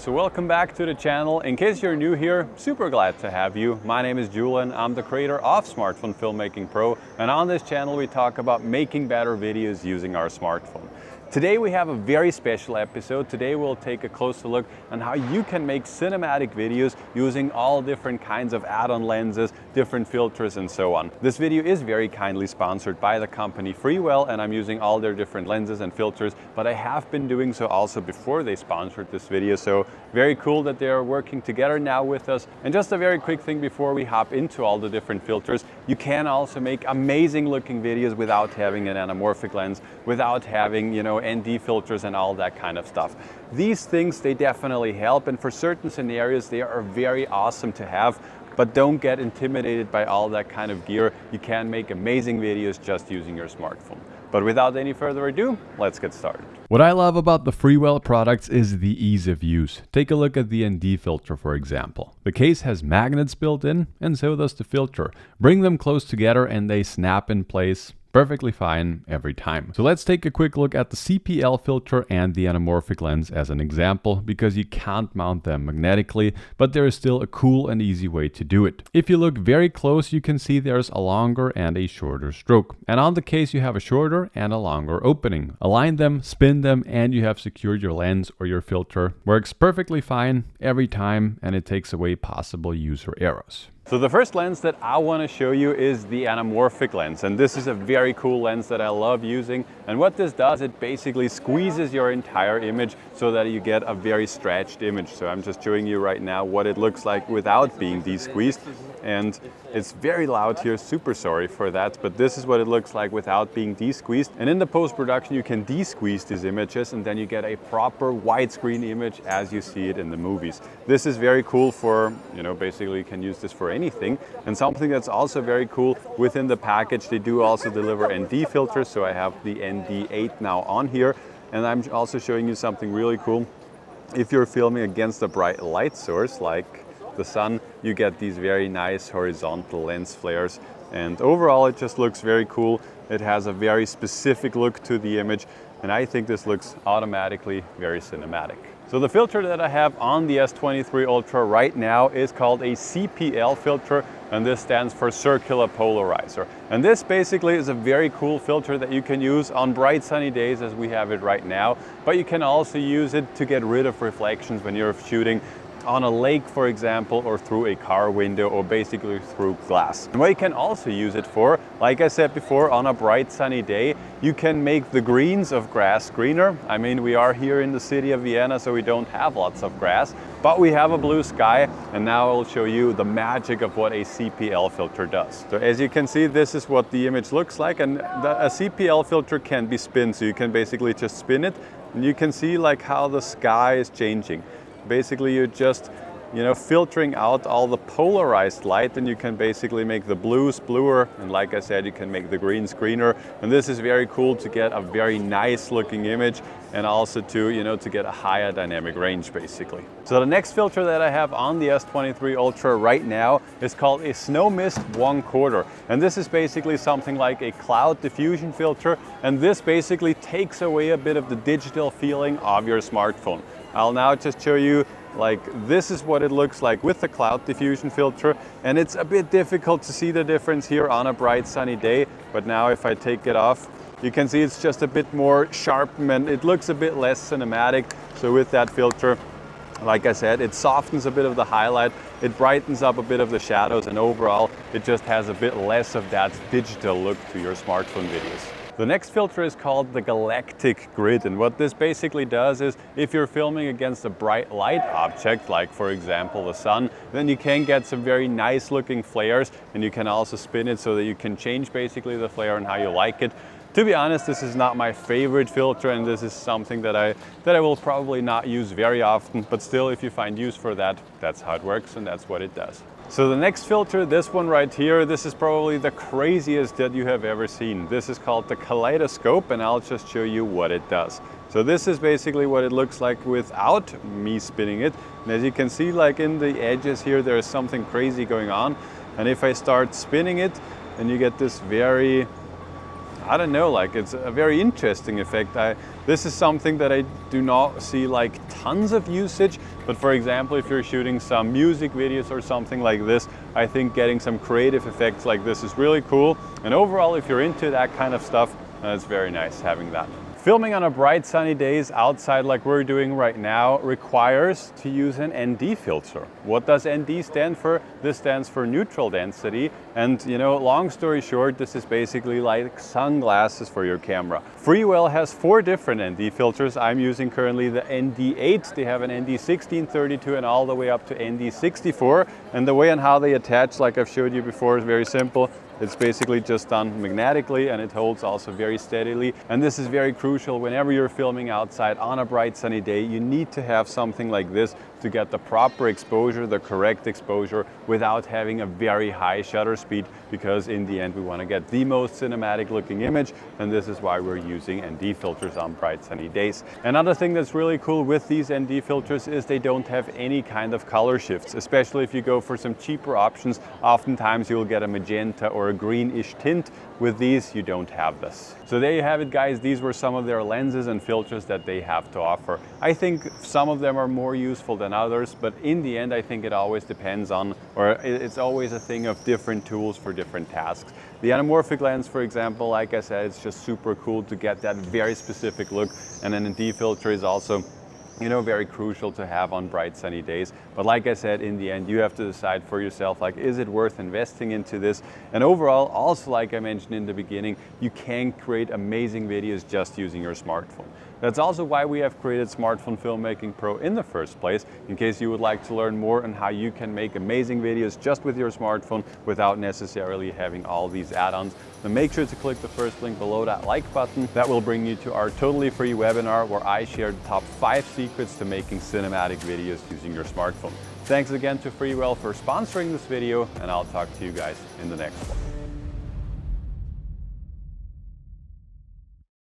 So welcome back to the channel. In case you're new here, super glad to have you. My name is Julian. I'm the creator of Smartphone Filmmaking Pro, and on this channel we talk about making better videos using our smartphone. Today we have a very special episode. Today we'll take a closer look on how you can make cinematic videos using all different kinds of add-on lenses, different filters and so on. This video is very kindly sponsored by the company Freewell, and I'm using all their different lenses and filters, but I have been doing so also before they sponsored this video. So very cool that they are working together now with us. And just a very quick thing before we hop into all the different filters, you can also make amazing looking videos without having an anamorphic lens, without having, ND filters and all that kind of stuff. These things, they definitely help, and for certain scenarios they are very awesome to have, but don't get intimidated by all that kind of gear. You can make amazing videos just using your smartphone. But without any further ado, let's get started. What I love about the Freewell products is the ease of use. Take a look at the ND filter, for example. The case has magnets built in, and so does the filter. Bring them close together and they snap in place perfectly fine every time. So let's take a quick look at the CPL filter and the anamorphic lens as an example, because you can't mount them magnetically, but there is still a cool and easy way to do it. If you look very close, you can see there's a longer and a shorter stroke. And on the case you have a shorter and a longer opening. Align them, spin them, and you have secured your lens or your filter. Works perfectly fine every time, and it takes away possible user errors. So the first lens that I want to show you is the anamorphic lens, and this is a very cool lens that I love using. And what this does, it basically squeezes your entire image so that you get a very stretched image. So I'm just showing you right now what it looks like without being de-squeezed, and it's very loud here, super sorry for that, but this is what it looks like without being de-squeezed. And in the post-production you can de-squeeze these images, and then you get a proper widescreen image as you see it in the movies. This is very cool for, basically you can use this for anything. And something that's also very cool, within the package they do also deliver ND filters, so I have the ND8 now on here. And I'm also showing you something really cool. If you're filming against a bright light source like the sun, you get these very nice horizontal lens flares, and overall it just looks very cool. It has a very specific look to the image, and I think this looks automatically very cinematic. So the filter that I have on the S23 Ultra right now is called a CPL filter, and this stands for Circular Polarizer. And this basically is a very cool filter that you can use on bright sunny days as we have it right now, but you can also use it to get rid of reflections when you're shooting on a lake, for example, or through a car window, or basically through glass. And what you can also use it for, like I said before, on a bright sunny day, you can make the greens of grass greener. I mean, we are here in the city of Vienna, so we don't have lots of grass, but we have a blue sky, and now I'll show you the magic of what a CPL filter does. So as you can see, this is what the image looks like, and a CPL filter can be spun, so you can basically just spin it, and you can see like how the sky is changing. Basically you're just filtering out all the polarized light, and you can basically make the blues bluer, and like I said, you can make the greens greener. And this is very cool to get a very nice looking image, and also to to get a higher dynamic range basically. So the next filter that I have on the S23 Ultra right now is called a Snow Mist 1/4, and this is basically something like a cloud diffusion filter, and this basically takes away a bit of the digital feeling of your smartphone. I'll now just show you, like, this is what it looks like with the cloud diffusion filter, and it's a bit difficult to see the difference here on a bright sunny day, but now if I take it off, you can see it's just a bit more sharp and it looks a bit less cinematic. So with that filter, like I said, it softens a bit of the highlight, it brightens up a bit of the shadows, and overall it just has a bit less of that digital look to your smartphone videos. The next filter is called the GALACTIC Grid, and what this basically does is, if you're filming against a bright light object, like for example the sun, then you can get some very nice looking flares, and you can also spin it so that you can change basically the flare and how you like it. To be honest, this is not my favorite filter, and this is something that I will probably not use very often, but still, if you find use for that, that's how it works and that's what it does. So the next filter, this one right here, this is probably the craziest that you have ever seen. This is called the KALEIDOSCOPE, and I'll just show you what it does. So this is basically what it looks like without me spinning it. And as you can see, like in the edges here, there is something crazy going on. And if I start spinning it, then you get this very I don't know, like it's a very interesting effect. This is something that I do not see like tons of usage, but for example, if you're shooting some music videos or something like this, I think getting some creative effects like this is really cool. And overall, if you're into that kind of stuff, it's very nice having that. Filming on a bright sunny days outside like we're doing right now requires to use an ND filter. What does ND stand for? This stands for neutral density. And you know, long story short, this is basically like sunglasses for your camera. Freewell has 4 different ND filters. I'm using currently the ND8. They have an ND16, 32 and all the way up to ND64. And the way and how they attach, like I've showed you before, is very simple. It's basically just done magnetically and it holds also very steadily. And this is very crucial whenever you're filming outside on a bright sunny day. You need to have something like this to get the proper exposure, the correct exposure, without having a very high shutter speed, because in the end we want to get the most cinematic looking image, and this is why we're using ND filters on bright sunny days. Another thing that's really cool with these ND filters is they don't have any kind of color shifts, especially if you go for some cheaper options. Oftentimes you'll get a magenta or a greenish tint. With these, you don't have this. So there you have it, guys. These were some of their lenses and filters that they have to offer. I think some of them are more useful than others, but in the end, I think it always depends on, or it's always a thing of different tools for different tasks. The anamorphic lens, for example, like I said, it's just super cool to get that very specific look, and an ND filter is also, you know, very crucial to have on bright sunny days. But like I said, in the end, you have to decide for yourself, like, is it worth investing into this? And overall, also, like I mentioned in the beginning, you can create amazing videos just using your smartphone. That's also why we have created Smartphone Filmmaking Pro in the first place, in case you would like to learn more on how you can make amazing videos just with your smartphone without necessarily having all these add-ons. Then make sure to click the first link below that like button. That will bring you to our totally free webinar where I share the top 5 secrets to making cinematic videos using your smartphone. Thanks again to Freewell for sponsoring this video, and I'll talk to you guys in the next one.